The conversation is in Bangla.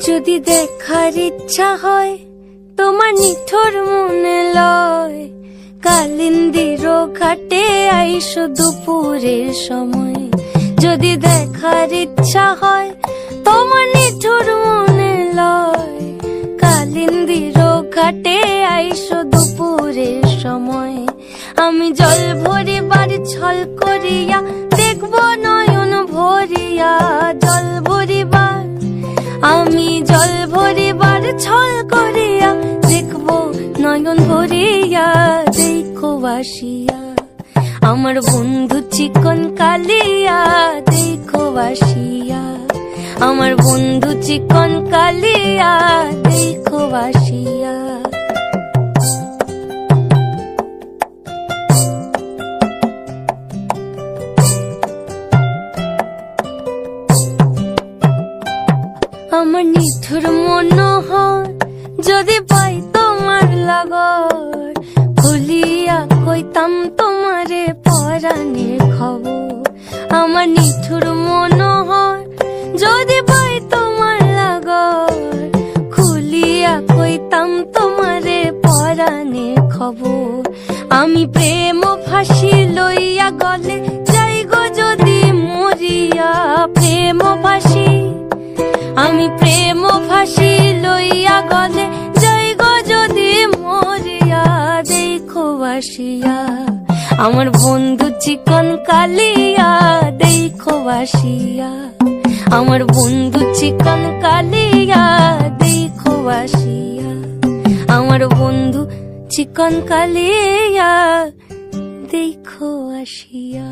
যদি দেখার ইচ্ছা হয় তোমার নিঠুর মনে লয়, কালিন্দির ঘাটে আইসো দুপুরের সময়। যদি দেখার ইচ্ছা হয় তোমার নিঠুর মনে লয়, কালিন্দির ঘাটে আইসো দুপুরের সময়। আমি জল ভরিবার ছল করিয়া দেখব নয়ন ভরিয়া, জল ভরিবার আমি জল ভরিবার ছল করিয়া দেখব নয়ন ভরিয়া। দেখো বাসিয়া আমার বন্ধু চিকন কালিয়া, দেখো বাসিয়া আমার বন্ধু চিকন কালিয়া, দেখো বাসিয়া। আমার নিঠুর মনোহর যদি পাই তোমার লাগর, খুলিয়া কইতাম তোমারে পরাণের খবর। আমার নিঠুর মনোহর যদি পাই তোমার লাগর, খুলিয়া কইতাম তোমারে পরাণের খবর। আমি প্রেম ফাঁসি লইয়া গলে যাই গো যদি মরিয়া, প্রেম ফাঁসি আমি প্রেম ফাঁসি লইয়া গলে যাই গো যদি মরিয়া। দেখো বাসিয়া আমার বন্ধু চিকন কালিয়া, দেখো বাসিয়া আমার বন্ধু চিকন কালিয়া, দেখো বাসিয়া আমার বন্ধু চিকন কালিয়া, দেখো বাসিয়া।